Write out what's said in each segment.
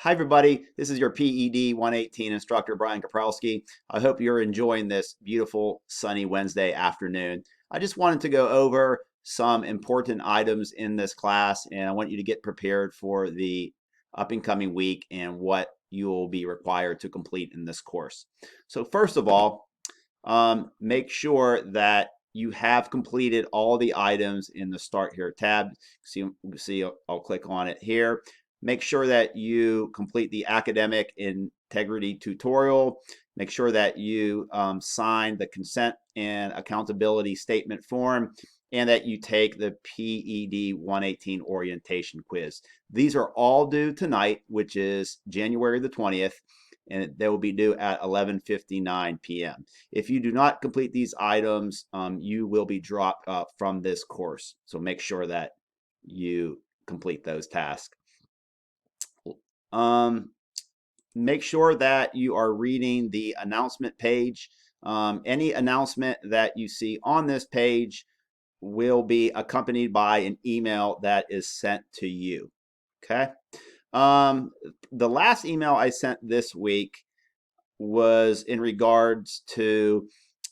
Hi everybody, this is your PED-118 instructor Brian Kaprowski. I hope you're enjoying this beautiful sunny Wednesday afternoon. I just wanted to go over some important items in this class, and I want you to get prepared for the up and coming week and what you will be required to complete in this course. So first of all, make sure that you have completed all the items in the Start Here tab. See, I'll click on it here. Make sure that you complete the academic integrity tutorial. Make sure that you sign the consent and accountability statement form, and that you take the PED 118 orientation quiz. These are all due tonight, which is January the 20th, and they will be due at 11:59 p.m. If you do not complete these items, you will be dropped from this course. So make sure that you complete those tasks. Make sure that you are reading the announcement page. Any announcement that you see on this page will be accompanied by an email that is sent to you. Okay. The last email I sent this week was in regards to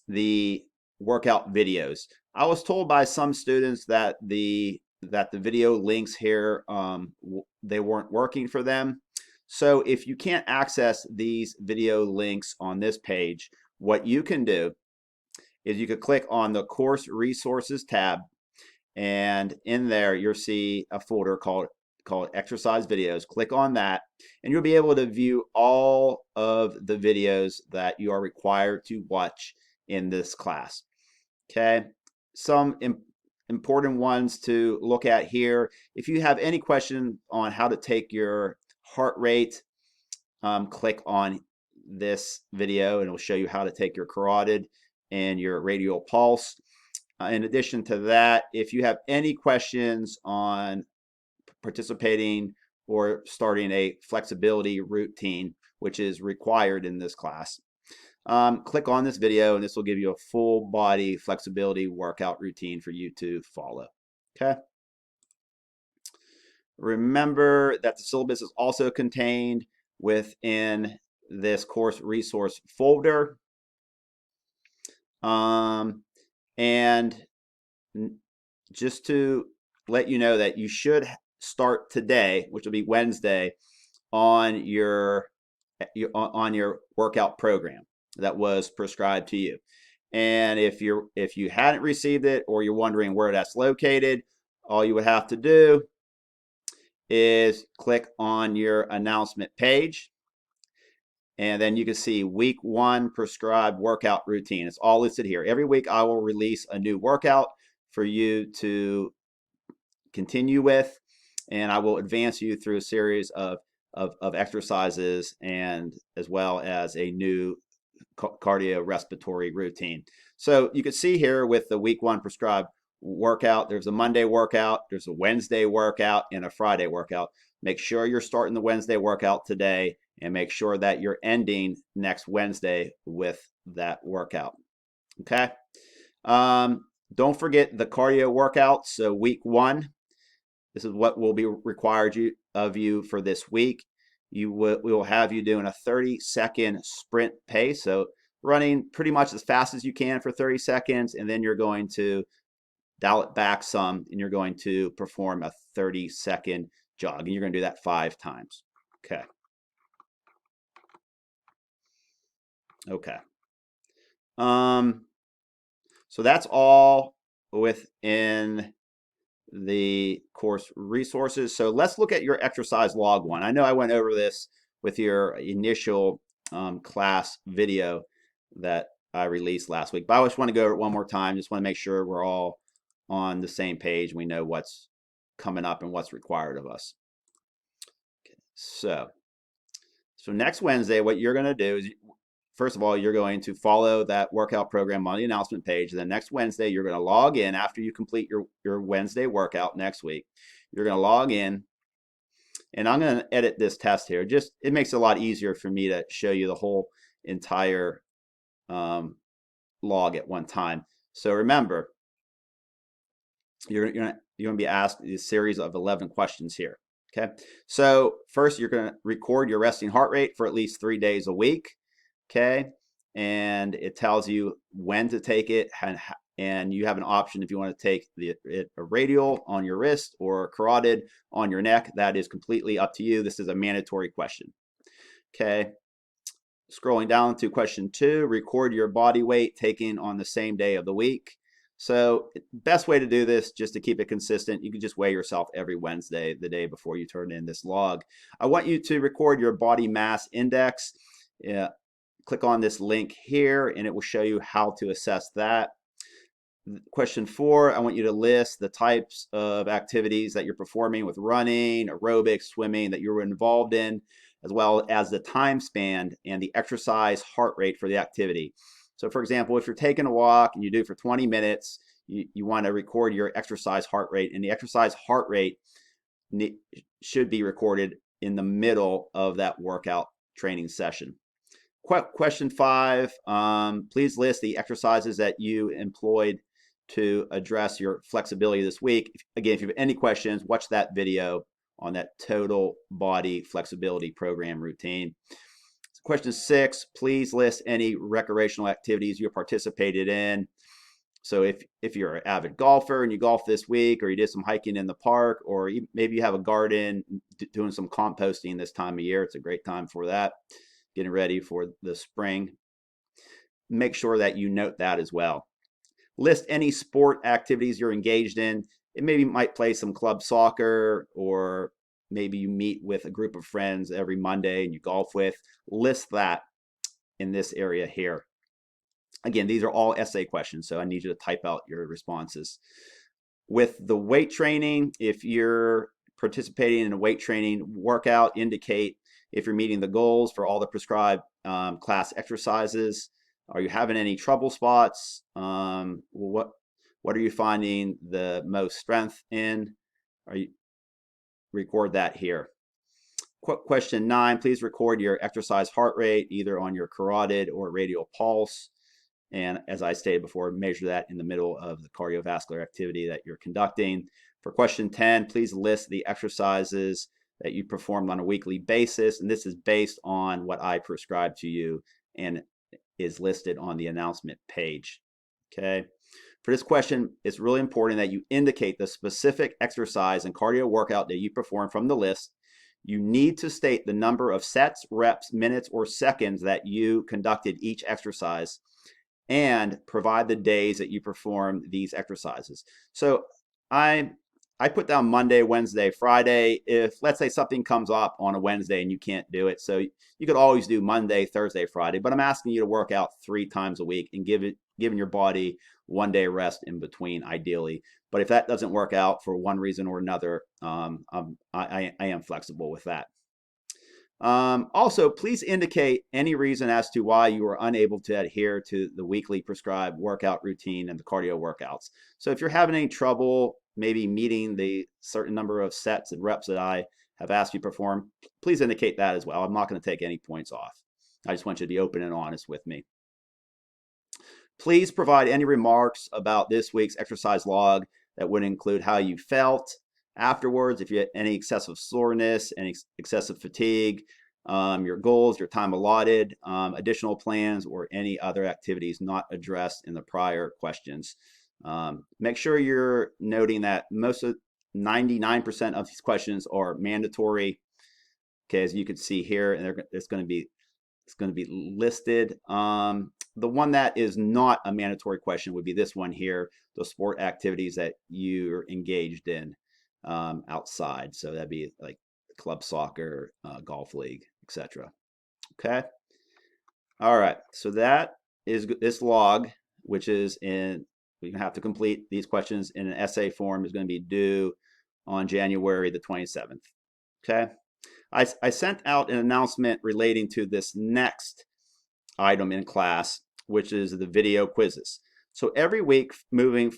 the workout videos. I was told by some students that the video links here they weren't working for them. So if you can't access these video links on this page, what you can do is you could click on the Course Resources tab, and in there you'll see a folder called Exercise Videos. Click on that, and you'll be able to view all of the videos that you are required to watch in this class. Okay, some important ones to look at here. If you have any question on how to take your heart rate, click on this video and it'll show you how to take your carotid and your radial pulse. In addition to that, if you have any questions on participating or starting a flexibility routine, which is required in this class, click on this video and this will give you a full body flexibility workout routine for you to follow. Okay. Remember that the syllabus is also contained within this course resource folder. And just to let you know that you should start today, which will be Wednesday, on your workout program that was prescribed to you. And if you hadn't received it or you're wondering where that's located, all you would have to do is click on your announcement page, and then you can see week 1 prescribed workout routine. It's all listed here. Every week I will release a new workout for you to continue with, and I will advance you through a series of exercises, and as well as a new cardiorespiratory routine. So you can see here with the week 1 prescribed workout, there's a Monday workout, there's a Wednesday workout, and a Friday workout. Make sure you're starting the Wednesday workout today, and make sure that you're ending next Wednesday with that workout. Okay. Don't forget the cardio workout. So week 1, this is what will be required of you for this week. We will have you doing a 30-second sprint pace, so running pretty much as fast as you can for 30 seconds, and then you're going to dial it back some, and you're going to perform a 30-second jog, and you're going to do that 5 times. Okay. Okay. So that's all within the course resources. So let's look at your exercise log 1. I know I went over this with your initial class video that I released last week, but I just want to go over it one more time. Just want to make sure we're all on the same page. We know what's coming up and what's required of us. Okay. So next Wednesday, what you're going to do is, first of all, you're going to follow that workout program on the announcement page. Then next Wednesday, you're going to log in after you complete your Wednesday workout next week. You're going to log in, and I'm going to edit this test here. Just, it makes it a lot easier for me to show you the whole entire log at one time. So remember, you're going to be asked a series of 11 questions here. Okay, so first you're going to record your resting heart rate for at least 3 days a week. Okay, and it tells you when to take it, and you have an option if you want to take a radial on your wrist or carotid on your neck. That is completely up to you. This is a mandatory question. Okay, scrolling down to question 2, record your body weight taken on the same day of the week. So best way to do this, just to keep it consistent, you can just weigh yourself every Wednesday, the day before you turn in this log. I want you to record your body mass index. Click on this link here and it will show you how to assess that. Question 4, I want you to list the types of activities that you're performing with running, aerobics, swimming that you were involved in, as well as the time span and the exercise heart rate for the activity. So for example, if you're taking a walk and you do it for 20 minutes, you want to record your exercise heart rate, and the exercise heart rate should be recorded in the middle of that workout training session. Question 5, please list the exercises that you employed to address your flexibility this week. Again, if you have any questions, watch that video on that total body flexibility program routine. Question 6, please list any recreational activities you participated in. So if you're an avid golfer and you golfed this week, or you did some hiking in the park, or maybe you have a garden doing some composting this time of year, it's a great time for that, getting ready for the spring. Make sure that you note that as well. List any sport activities you're engaged in. It maybe might play some club soccer, or maybe you meet with a group of friends every Monday and you golf with. List that in this area here. Again, these are all essay questions, so I need you to type out your responses. With the weight training, if you're participating in a weight training workout, indicate if you're meeting the goals for all the prescribed class exercises. Are you having any trouble spots? What are you finding the most strength in? Record that here. Question 9, please record your exercise heart rate either on your carotid or radial pulse. And as I stated before, measure that in the middle of the cardiovascular activity that you're conducting. For question 10, please list the exercises that you performed on a weekly basis. And this is based on what I prescribe to you and is listed on the announcement page. Okay. For this question, it's really important that you indicate the specific exercise and cardio workout that you perform from the list. You need to state the number of sets, reps, minutes, or seconds that you conducted each exercise, and provide the days that you perform these exercises. So I put down Monday, Wednesday, Friday. If let's say something comes up on a Wednesday and you can't do it, so you could always do Monday, Thursday, Friday, but I'm asking you to work out 3 times a week and giving your body 1 day rest in between, ideally. But if that doesn't work out for one reason or another, I am flexible with that. Also, please indicate any reason as to why you are unable to adhere to the weekly prescribed workout routine and the cardio workouts. So if you're having any trouble maybe meeting the certain number of sets and reps that I have asked you to perform, please indicate that as well. I'm not going to take any points off. I just want you to be open and honest with me. Please provide any remarks about this week's exercise log that would include how you felt afterwards, if you had any excessive soreness, any excessive fatigue, your goals, your time allotted, additional plans, or any other activities not addressed in the prior questions. Make sure you're noting that most of 99% of these questions are mandatory. Okay, as you can see here, and it's going to be listed. The one that is not a mandatory question would be this one here, the sport activities that you're engaged in outside. So that'd be like club soccer, golf league, etc. Okay. All right. So that is this log, which is we're gonna have to complete these questions in an essay form, is going to be due on January the 27th. Okay. I sent out an announcement relating to this next item in class, which is the video quizzes. So every week moving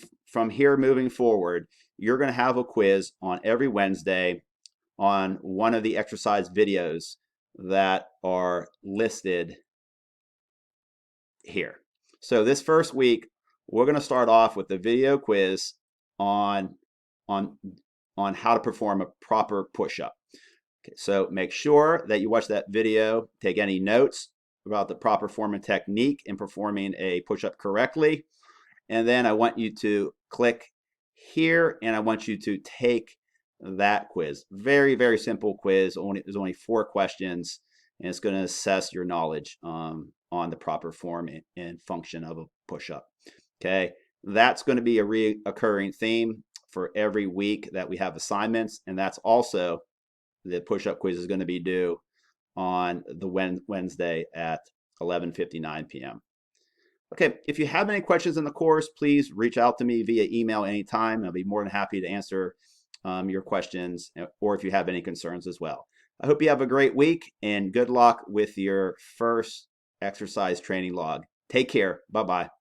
forward, you're going to have a quiz on every Wednesday on one of the exercise videos that are listed here. So this first week, we're going to start off with the video quiz on on how to perform a proper push-up. Okay, so make sure that you watch that video, take any notes about the proper form and technique in performing a push-up correctly. And then I want you to click here and I want you to take that quiz. Very, very simple quiz. There's only 4 questions and it's going to assess your knowledge on the proper form and function of a push-up. Okay, that's going to be a reoccurring theme for every week that we have assignments, and that's also the push-up quiz is going to be due on the Wednesday at 11:59 p.m. Okay, if you have any questions in the course, please reach out to me via email anytime. I'll be more than happy to answer your questions, or if you have any concerns as well. I hope you have a great week and good luck with your first exercise training log. Take care. Bye-bye.